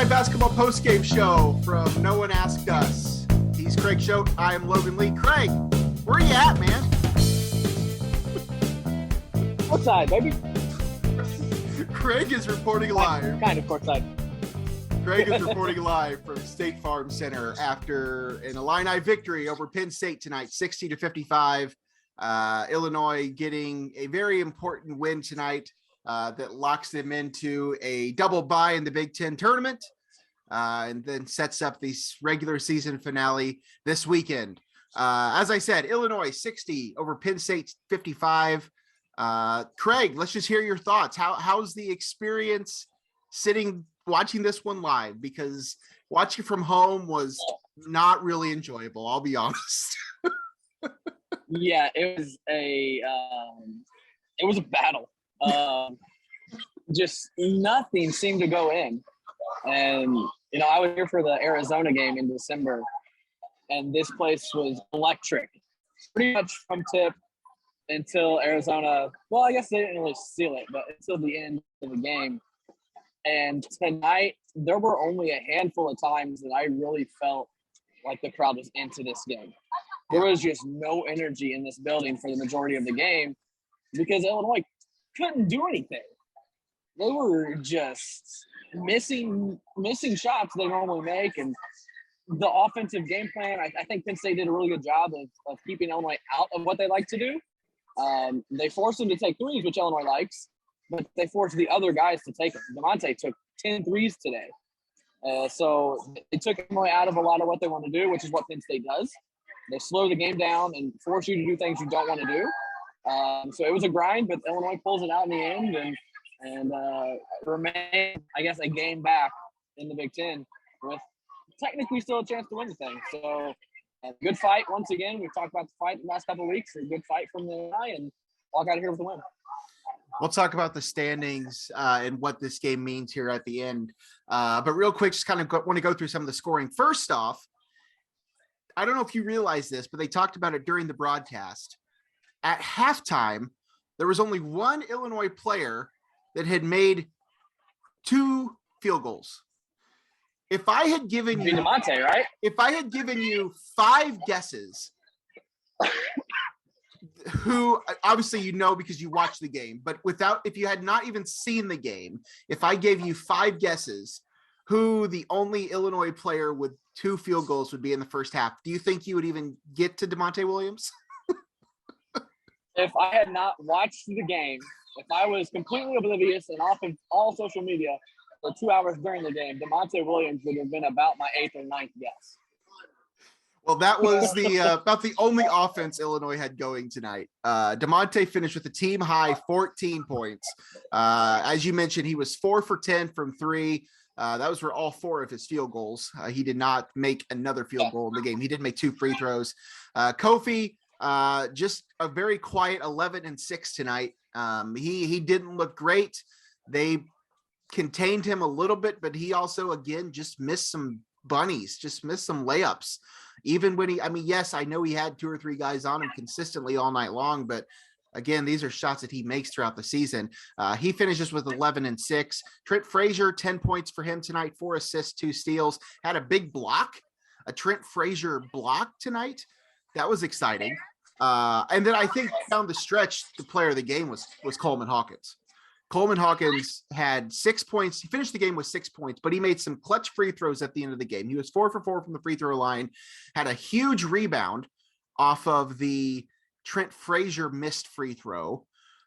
Illini basketball postgame show from No One Asked Us. He's Craig Choate. I am Logan Lee. Craig, where you at, man? Courtside, baby. Craig is reporting live. Kind of courtside. Craig is reporting live from State Farm Center after an Illini victory over Penn State tonight, 60-55. Illinois getting a very important win tonight that locks them into a double bye in the Big Ten tournament, and then sets up the regular season finale this weekend. As I said, Illinois 60 over Penn State 55. Craig, let's just hear your thoughts. How's the experience watching this one live? Because watching from home was not really enjoyable, I'll be honest. Yeah, it was a battle. Just nothing seemed to go in. And, I was here for the Arizona game in December, and this place was electric. Pretty much from tip until Arizona. Well, I guess they didn't really seal it, but until the end of the game. And tonight, there were only a handful of times that I really felt like the crowd was into this game. There was just no energy in this building for the majority of the game because Illinois couldn't do anything. They were just missing shots they normally make, and the offensive game plan, I think Penn State did a really good job of keeping Illinois out of what they like to do. They forced them to take threes, which Illinois likes, but they forced the other guys to take them. DeMonte took 10 threes today. So it took Illinois out of a lot of what they want to do, which is what Penn State does. They slow the game down and force you to do things you don't want to do. So it was a grind, but Illinois pulls it out in the end and remain, I guess, a game back in the Big Ten with technically still a chance to win the thing. So good fight once again. We've talked about the fight the last couple of weeks. A good fight from the Illini, and walk out of here with a win. We'll talk about the standings and what this game means here at the end. But real quick, just kind of want to go through some of the scoring. First off, I don't know if you realize this, but they talked about it during the broadcast. At halftime, there was only one Illinois player that had made 2 field goals. If I had given you DeMonte, right? If I had given you 5 guesses, who obviously because you watched the game, but if you had not even seen the game, if I gave you 5 guesses, who the only Illinois player with 2 field goals would be in the first half, do you think you would even get to DeMonte Williams? If I had not watched the game, if I was completely oblivious and off of all social media for 2 hours during the game, DeMonte Williams would have been about my 8th or 9th guess. Well, that was about the only offense Illinois had going tonight. DeMonte finished with a team high 14 points. As you mentioned, he was 4 for 10 from 3. That was for all 4 of his field goals. He did not make another field goal in the game. He did make 2 free throws. Kofi, just a very quiet 11-6 tonight. He didn't look great. They contained him a little bit, but he also, again, just missed some bunnies, just missed some layups. Even when yes, I know he had 2 or 3 guys on him consistently all night long, but again, these are shots that he makes throughout the season. He finishes with 11-6. Trent Frazier, 10 points for him tonight, 4 assists, 2 steals, had a big block, a Trent Frazier block tonight. That was exciting. And then I think down the stretch, the player of the game was Coleman Hawkins. Coleman Hawkins had 6 points. He finished the game with 6 points, but he made some clutch free throws at the end of the game. He was 4 for 4 from the free throw line, had a huge rebound off of the Trent Frazier missed free throw,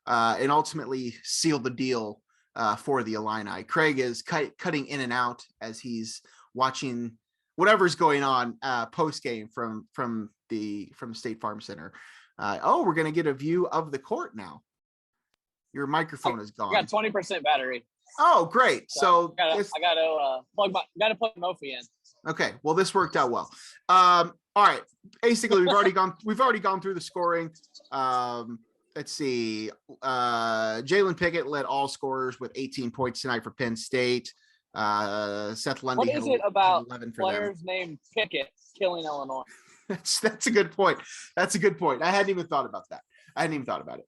and ultimately sealed the deal for the Illini. Craig is cutting in and out as he's watching whatever's going on post-game from State Farm Center. We're going to get a view of the court now. Your microphone is gone. I got 20% battery. Oh, great. So I gotta plug Mophie in. Okay. Well, this worked out well. All right. Basically, we've already gone through the scoring. Let's see. Jalen Pickett led all scorers with 18 points tonight for Penn State. Seth Lundy. What is it about players named Pickett killing Illinois? That's a good point. I hadn't even thought about that. I hadn't even thought about it.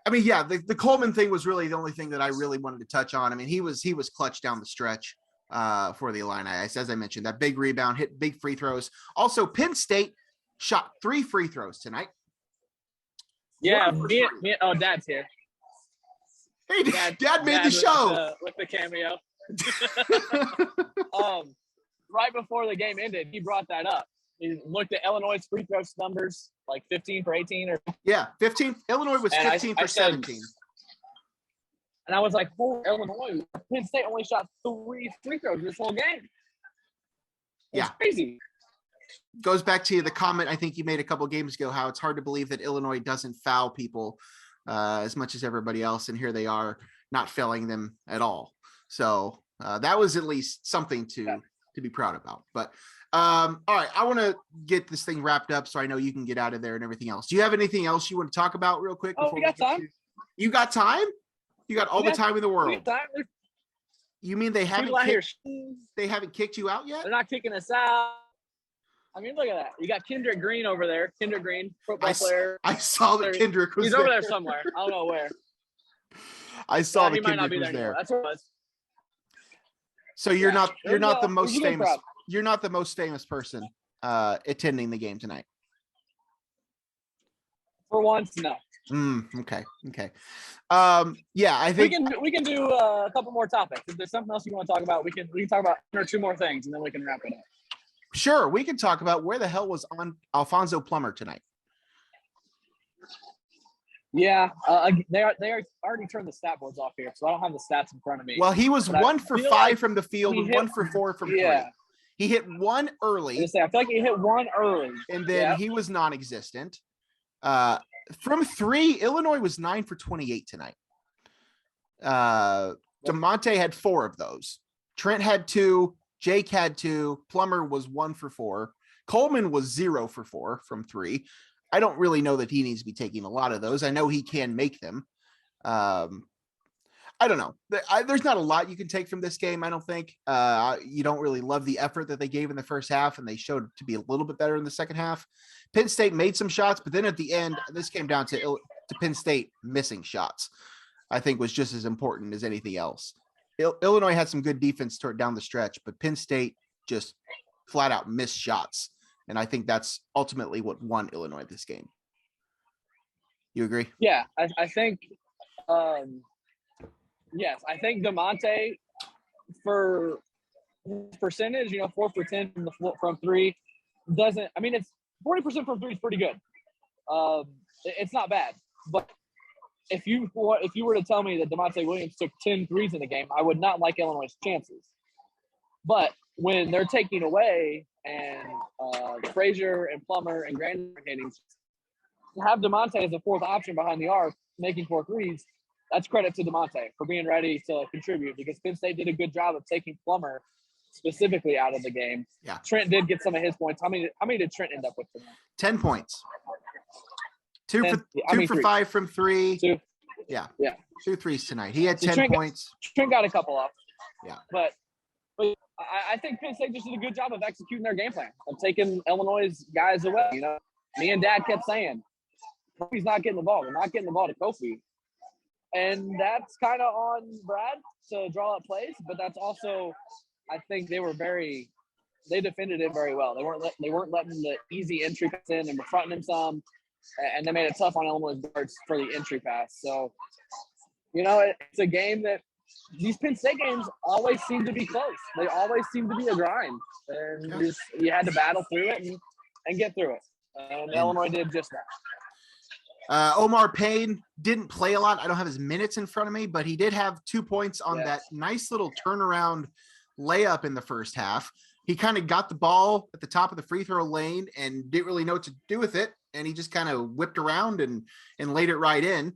I mean, yeah, the Coleman thing was really the only thing that I really wanted to touch on. I mean, he was clutch down the stretch for the Illini. As I mentioned, that big rebound, hit big free throws. Also, Penn State shot 3 free throws tonight. Yeah, oh, Dad's here. Hey, Dad made the show with the cameo. Right before the game ended, he brought that up. He looked at Illinois' free throw numbers, like 15 for 18 or 15. Illinois was 15 for 17. And I was like, "Oh, Illinois, Penn State only shot 3 free throws this whole game." It's crazy. Goes back to the comment I think you made a couple games ago, how it's hard to believe that Illinois doesn't foul people as much as everybody else, and here they are not fouling them at all. So that was at least something to be proud about. But all right, I want to get this thing wrapped up so I know you can get out of there and everything else. Do you have anything else you want to talk about real quick? We got time. You got time? You got all the time in the world. You mean they haven't kicked you out yet? They're not kicking us out. I mean, look at that. You got Kendrick Green over there. Kendrick Green, football player. I saw that Kendrick was He's over there somewhere. I don't know where. I saw that Kendrick was there. That's what it was. So you're not the most famous. You're not the most famous person attending the game tonight. For once, no. Okay. Yeah, I think we can do a couple more topics. If there's something else you want to talk about, we can talk about 1 or 2 more things, and then we can wrap it up. Sure, we can talk about where the hell was Alfonso Plummer tonight. Yeah, they already turned the stat boards off here, so I don't have the stats in front of me. Well, he was 1 for 5 from the field and 1 for 4 from 3. He hit 1 early. I feel like he hit 1 early, and then he was non-existent. From 3, Illinois was 9 for 28 tonight. DeMonte had 4 of those. Trent had 2. Jake had 2. Plummer was 1 for 4. Coleman was 0 for 4 from 3. I don't really know that he needs to be taking a lot of those. I know he can make them. I don't know. There's not a lot you can take from this game, I don't think. You don't really love the effort that they gave in the first half, and they showed to be a little bit better in the second half. Penn State made some shots, but then at the end, this came down to Penn State missing shots, I think was just as important as anything else. Illinois had some good defense down the stretch, but Penn State just flat out missed shots. And I think that's ultimately what won Illinois this game. You agree? Yeah, I think, yes, I think DeMonte for percentage, 4 for 10 from 3 doesn't, I mean, it's 40% from 3 is pretty good. It's not bad, but if you were to tell me that DeMonte Williams took 10 threes in the game, I would not like Illinois' chances. But when they're taking away and Frazier and Plummer and Grandin are hitting, to have DeMonte as a 4th option behind the arc making 4 threes, that's credit to DeMonte for being ready to contribute, because Penn State did a good job of taking Plummer specifically out of the game. Yeah. Trent did get some of his points. How many did Trent end up with tonight? 10 points. 2 for 5 from 3. 2. Yeah. 2 threes tonight. He had 10 points. Trent got a couple off. Yeah. But I think Penn State just did a good job of executing their game plan, of taking Illinois' guys away. Me and Dad kept saying, Kofi's not getting the ball. We're not getting the ball to Kofi. And that's kind of on Brad to draw up plays, but that's also, I think they defended it very well. They weren't letting the easy entry pass in, and were fronting him some, and they made it tough on Illinois guards for the entry pass. So, it's a game that these Penn State games always seem to be close. They always seem to be a grind, and you had to battle through it and get through it. And Illinois did just that. Omar Payne didn't play a lot. I don't have his minutes in front of me, but he did have 2 points on that nice little turnaround layup in the first half. He kind of got the ball at the top of the free throw lane and didn't really know what to do with it. And he just kind of whipped around and laid it right in.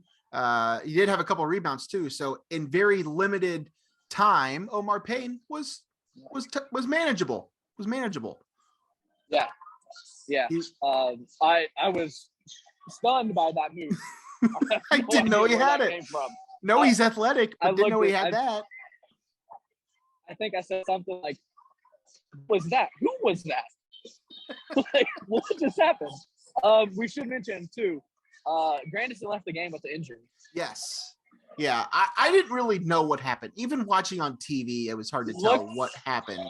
He did have a couple of rebounds too. So in very limited time, Omar Payne was manageable. Yeah. I was stunned by that move. I didn't know he had it. No, he's athletic, but didn't know he had that. I think I said something like, "Was that? Who was that?" Like, what just happened? We should mention too, Grandison left the game with the injury. Yes. Yeah, I didn't really know what happened. Even watching on TV, it was hard to tell what happened.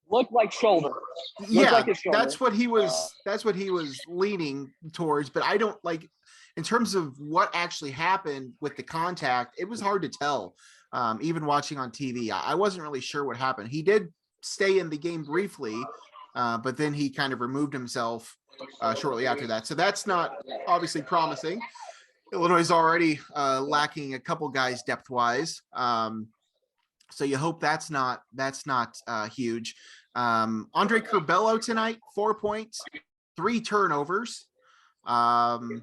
Looked like shoulder. Yeah, like his shoulder. that's what he was leaning towards, but I don't like in terms of what actually happened with the contact, it was hard to tell. Even watching on TV, I wasn't really sure what happened. He did stay in the game briefly, but then he kind of removed himself shortly after that. So that's not obviously promising. Illinois is already lacking a couple guys depth-wise. So you hope that's not huge. Andre Curbelo tonight, 4 points, 3 turnovers, couple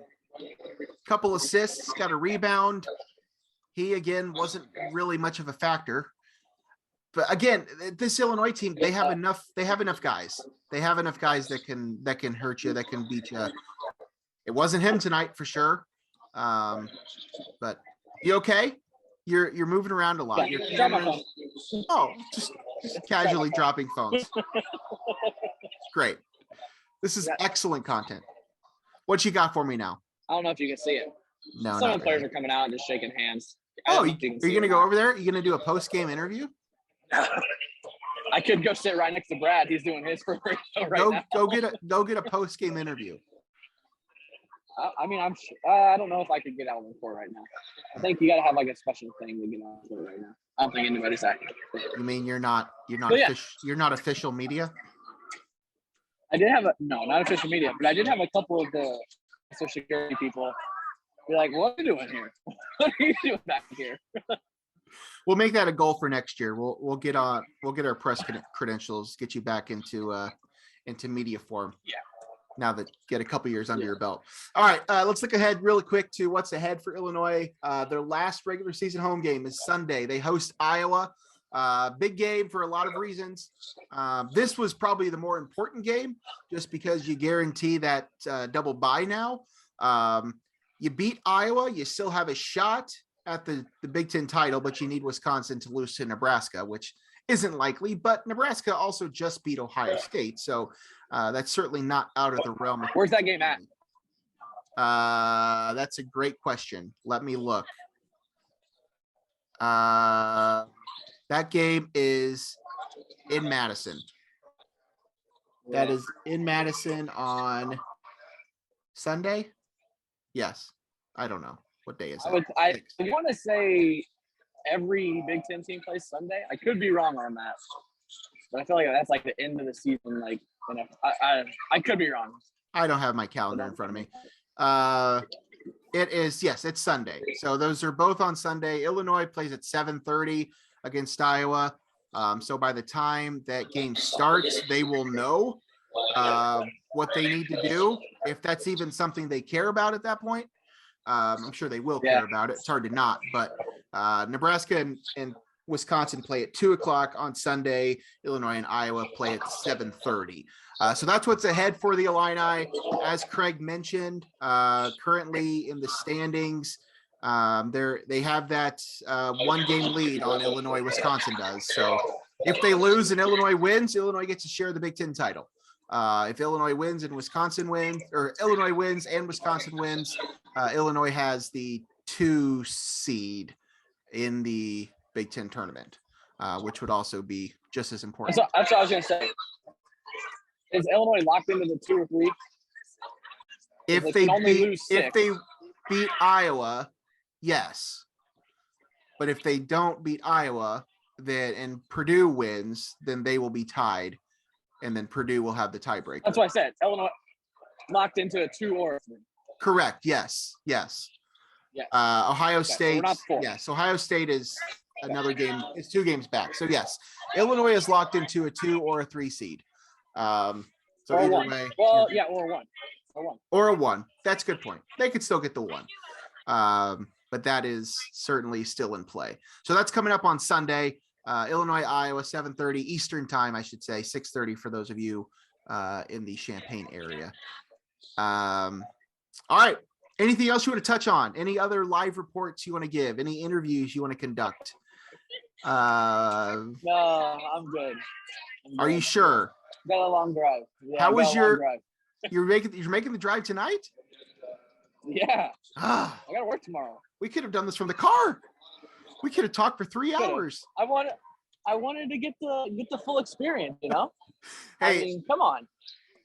assists, got a rebound. He again wasn't really much of a factor. But again, this Illinois team, they have enough guys. They have enough guys that can hurt you, that can beat you. It wasn't him tonight for sure. But you okay? You're moving around a lot. Your cameras, just casually dropping phones. Great. This is excellent content. What you got for me now? I don't know if you can see it. No, some of the players are coming out and just shaking hands. Oh, are you going to go over there? Are you going to do a post-game interview? I could go sit right next to Brad. He's doing his for now. Go get a post-game interview. I mean, I don't know if I could get out on the court right now. I think you got to have like a special thing to get on the court right now. I don't think anybody's acting. You mean you're not official media? I did have not official media, but I did have a couple of the social security people be like, "What are you doing here? What are you doing back here?" We'll make that a goal for next year. We'll get our press credentials, get you back into media form. Yeah. Now that get a couple years under your belt. All right, let's look ahead really quick to what's ahead for Illinois. Their last regular season home game is Sunday. They host Iowa. Big game for a lot of reasons. This was probably the more important game just because you guarantee that double bye now. You beat Iowa, you still have a shot at the Big Ten title, but you need Wisconsin to lose to Nebraska, which isn't likely, but Nebraska also just beat Ohio State. So that's certainly not out of the realm. Where's that game at? That's a great question. Let me look. That game is in Madison. That is in Madison on Sunday. Yes. I don't know. What day is it? I want to say every Big Ten team plays Sunday. I could be wrong on that, but I feel like that's like the end of the season. Like, I could be wrong. I don't have my calendar in front of me. It is, yes, it's Sunday. So those are both on Sunday. Illinois plays at 7:30 against Iowa. So by the time that game starts, they will know what they need to do. If that's even something they care about at that point. I'm sure they will care about it. It's hard to not, but Nebraska and Wisconsin play at 2:00 on Sunday. Illinois and Iowa play at 7:30. So that's what's ahead for the Illini. As Craig mentioned, currently in the standings, they have that 1-game lead on Illinois. Wisconsin does. So if they lose and Illinois wins, Illinois gets to share the Big Ten title. If Illinois wins and Wisconsin wins, or Illinois wins and Wisconsin wins, Illinois has the 2 seed in the Big Ten tournament, which would also be just as important. That's what I was going to say. Is Illinois locked into the 2 or 3? If they beat Iowa, yes. But if they don't beat Iowa, then and Purdue wins, then they will be tied. And then Purdue will have the tiebreaker. That's what I said. Illinois locked into a 2 or a 3. Correct. Yes. Ohio State. Yes. Ohio State is another game. It's 2 games back. So yes, Illinois is locked into a 2 or a 3 seed. So or either 1. way. Well, yeah, or a 1. Or a 1. That's a good point. They could still get the 1. But that is certainly still in play. So that's coming up on Sunday. Illinois, Iowa, 7:30 Eastern time, I should say, 6:30 for those of you in the Champaign area. All right. Anything else you want to touch on? Any other live reports you want to give? Any interviews you want to conduct? No, I'm good. Are you sure? Got a long drive. Yeah, How was you're making the drive tonight? Yeah. Ah, I gotta work tomorrow. we could have done this from the car. We could have talked for 3 Could've. hours. I wanted to get the full experience, you know? I Hey, mean, come on.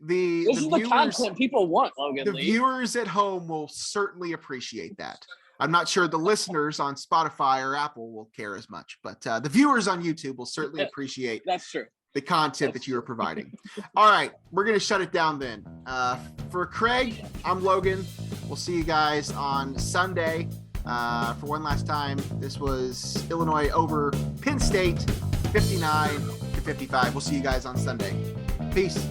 the This is the viewers, content people want, Logan the Lee. viewers at home will certainly appreciate that. I'm not sure the listeners on Spotify or Apple will care as much, but the viewers on YouTube will certainly appreciate That's true. the content that you are providing. All right, we're going to shut it down then. For Craig, I'm Logan. We'll see you guys on Sunday. For one last time, this was Illinois over Penn State, 59-55. We'll see you guys on Sunday. Peace.